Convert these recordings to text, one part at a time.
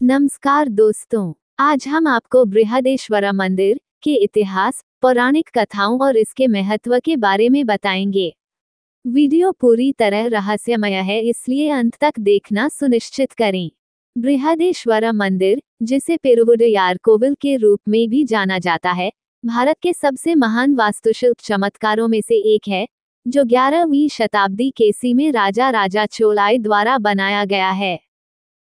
नमस्कार दोस्तों, आज हम आपको बृहदेश्वरा मंदिर के इतिहास, पौराणिक कथाओं और इसके महत्व के बारे में बताएंगे। वीडियो पूरी तरह रहस्यमय है, इसलिए अंत तक देखना सुनिश्चित करें। बृहदेश्वरा मंदिर, जिसे पेरुवुडैयार कोविल के रूप में भी जाना जाता है, भारत के सबसे महान वास्तुशिल्प चमत्कारों में से एक है, जो 11वीं शताब्दी केसी में राजा राजा चोलाई द्वारा बनाया गया है।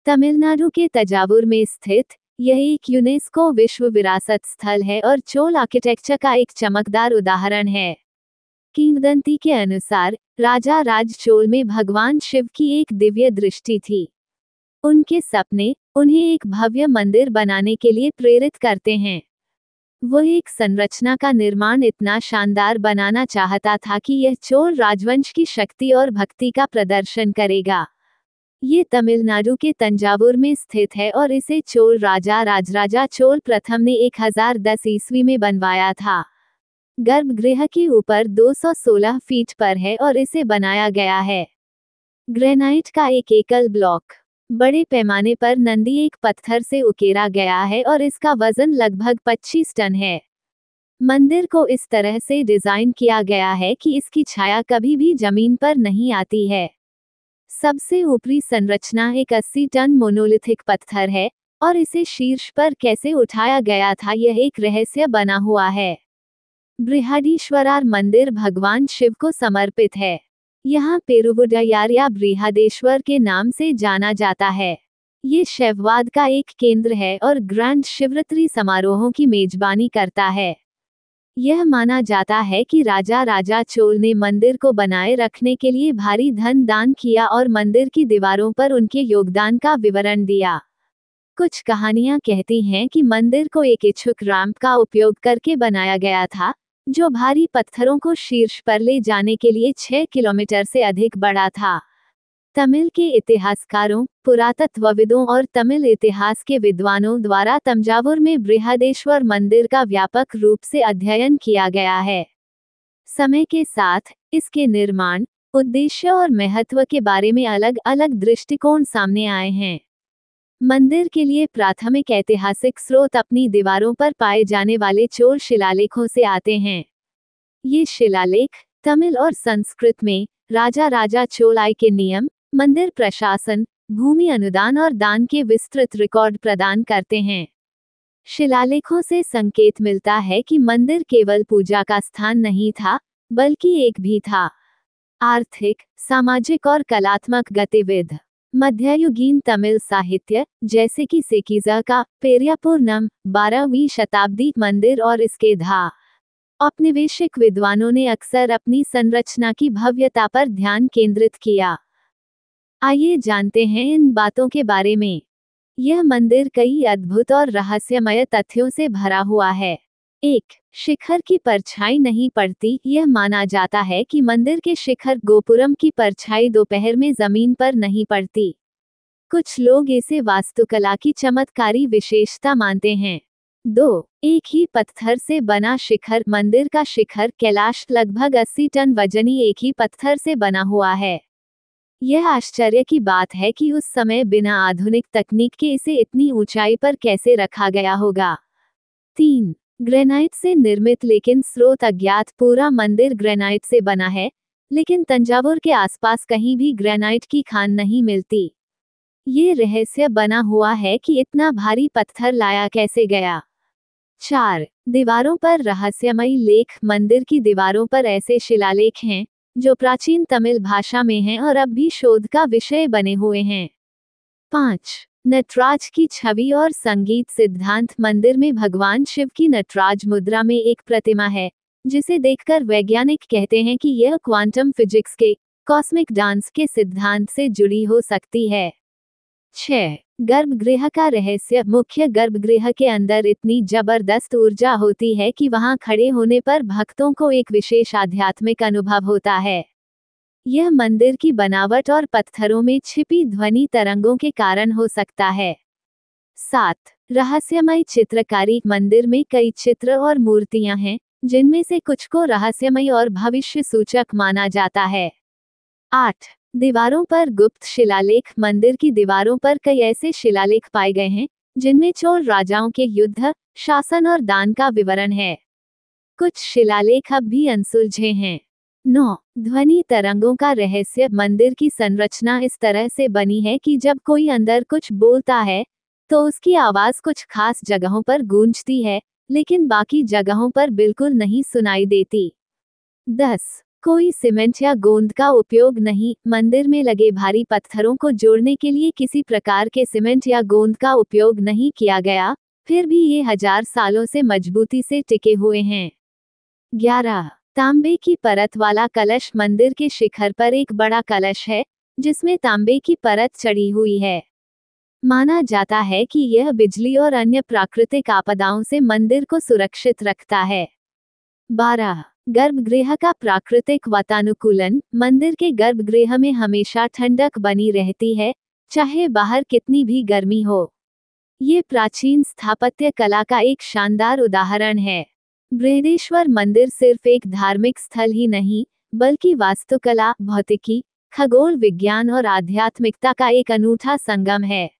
तमिलनाडु के तंजावुर में स्थित यह एक यूनेस्को विश्व विरासत स्थल है और चोल आर्किटेक्चर का एक चमकदार उदाहरण है। किंवदंती के अनुसार राजा राज चोल में भगवान शिव की एक दिव्य दृष्टि थी। उनके सपने उन्हें एक भव्य मंदिर बनाने के लिए प्रेरित करते हैं। वो एक संरचना का निर्माण इतना शानदार बनाना चाहता था कि यह चोल राजवंश की शक्ति और भक्ति का प्रदर्शन करेगा। ये तमिलनाडु के तंजावुर में स्थित है और इसे चोल राजा राजराजा चोल प्रथम ने 1010 ईस्वी में बनवाया था। गर्भगृह के ऊपर 216 फीट पर है और इसे बनाया गया है ग्रेनाइट का एक एकल ब्लॉक। बड़े पैमाने पर नंदी एक पत्थर से उकेरा गया है और इसका वजन लगभग 25 टन है। मंदिर को इस तरह से डिजाइन किया गया है कि इसकी छाया कभी भी जमीन पर नहीं आती है। सबसे ऊपरी संरचना एक 80 टन मोनोलिथिक पत्थर है और इसे शीर्ष पर कैसे उठाया गया था, यह एक रहस्य बना हुआ है। बृहदीश्वरार मंदिर भगवान शिव को समर्पित है। यहाँ पेरुवुडैयार या बृहदेश्वर के नाम से जाना जाता है। ये शैववाद का एक केंद्र है और ग्रैंड शिवरात्रि समारोहों की मेजबानी करता है। यह माना जाता है कि राजा राजा चोल ने मंदिर को बनाए रखने के लिए भारी धन दान किया और मंदिर की दीवारों पर उनके योगदान का विवरण दिया। कुछ कहानियां कहती हैं कि मंदिर को एक इच्छुक रैंप का उपयोग करके बनाया गया था, जो भारी पत्थरों को शीर्ष पर ले जाने के लिए 6 किलोमीटर से अधिक बड़ा था। तमिल के इतिहासकारों, पुरातत्वविदों और तमिल इतिहास के विद्वानों द्वारा तंजावुर में बृहदेश्वर मंदिर का व्यापक रूप से अध्ययन किया गया है। समय के साथ इसके निर्माण, उद्देश्य और महत्व के बारे में अलग अलग दृष्टिकोण सामने आए हैं। मंदिर के लिए प्राथमिक ऐतिहासिक स्रोत अपनी दीवारों पर पाए जाने वाले चोल शिलालेखों से आते हैं। ये शिलालेख तमिल और संस्कृत में राजा राजा चोलाई के नियम, मंदिर प्रशासन, भूमि अनुदान और दान के विस्तृत रिकॉर्ड प्रदान करते हैं। शिलालेखों से संकेत मिलता है कि मंदिर केवल पूजा का स्थान नहीं था, बल्कि एक भी था आर्थिक, सामाजिक और कलात्मक गतिविधि। मध्ययुगीन तमिल साहित्य, जैसे कि सेकीजा का पेरियापुरनम, 12वीं शताब्दी मंदिर और इसके औपनिवेशिक विद्वानों ने अक्सर अपनी संरचना की भव्यता पर ध्यान केंद्रित किया। आइए जानते हैं इन बातों के बारे में। यह मंदिर कई अद्भुत और रहस्यमय तथ्यों से भरा हुआ है। 1. शिखर की परछाई नहीं पड़ती। यह माना जाता है कि मंदिर के शिखर गोपुरम की परछाई दोपहर में जमीन पर नहीं पड़ती। कुछ लोग इसे वास्तुकला की चमत्कारी विशेषता मानते हैं। 2. एक ही पत्थर से बना शिखर। मंदिर का शिखर कैलाश लगभग 80 टन वजनी एक ही पत्थर से बना हुआ है। यह आश्चर्य की बात है कि उस समय बिना आधुनिक तकनीक के इसे इतनी ऊंचाई पर कैसे रखा गया होगा। 3. ग्रेनाइट से निर्मित लेकिन स्रोत अज्ञात। पूरा मंदिर ग्रेनाइट से बना है, लेकिन तंजावुर के आसपास कहीं भी ग्रेनाइट की खान नहीं मिलती। ये रहस्य बना हुआ है कि इतना भारी पत्थर लाया कैसे गया। 4. दीवारों पर रहस्यमयी लेख। मंदिर की दीवारों पर ऐसे शिलालेख हैं जो प्राचीन तमिल भाषा में हैं और अब भी शोध का विषय बने हुए हैं। 5. नटराज की छवि और संगीत सिद्धांत। मंदिर में भगवान शिव की नटराज मुद्रा में एक प्रतिमा है, जिसे देखकर वैज्ञानिक कहते हैं कि यह क्वांटम फिजिक्स के कॉस्मिक डांस के सिद्धांत से जुड़ी हो सकती है। 6. गर्भगृह का रहस्य। मुख्य गर्भगृह के अंदर इतनी जबरदस्त ऊर्जा होती है कि वहां खड़े होने पर भक्तों को एक विशेष आध्यात्मिक अनुभव होता है। यह मंदिर की बनावट और पत्थरों में छिपी ध्वनि तरंगों के कारण हो सकता है। 7. रहस्यमय चित्रकारी। मंदिर में कई चित्र और मूर्तियां हैं, जिनमें से कुछ को रहस्यमय और भविष्य सूचक माना जाता है। 8. दीवारों पर गुप्त शिलालेख। मंदिर की दीवारों पर कई ऐसे शिलालेख पाए गए हैं जिनमें चोल राजाओं के युद्ध, शासन और दान का विवरण है। कुछ शिलालेख अब भी अनसुलझे हैं। 9. ध्वनि तरंगों का रहस्य। मंदिर की संरचना इस तरह से बनी है कि जब कोई अंदर कुछ बोलता है तो उसकी आवाज कुछ खास जगहों पर गूंजती है, लेकिन बाकी जगहों पर बिल्कुल नहीं सुनाई देती। 10. कोई सीमेंट या गोंद का उपयोग नहीं। मंदिर में लगे भारी पत्थरों को जोड़ने के लिए किसी प्रकार के सीमेंट या गोंद का उपयोग नहीं किया गया, फिर भी ये 1000 सालों से मजबूती से टिके हुए हैं। 11. तांबे की परत वाला कलश। मंदिर के शिखर पर एक बड़ा कलश है जिसमें तांबे की परत चढ़ी हुई है। माना जाता है कि यह बिजली और अन्य प्राकृतिक आपदाओं से मंदिर को सुरक्षित रखता है। 12. गर्भगृह का प्राकृतिक वातानुकूलन। मंदिर के गर्भगृह में हमेशा ठंडक बनी रहती है, चाहे बाहर कितनी भी गर्मी हो। ये प्राचीन स्थापत्य कला का एक शानदार उदाहरण है। बृहदेश्वर मंदिर सिर्फ एक धार्मिक स्थल ही नहीं, बल्कि वास्तुकला, भौतिकी, खगोल विज्ञान और आध्यात्मिकता का एक अनूठा संगम है।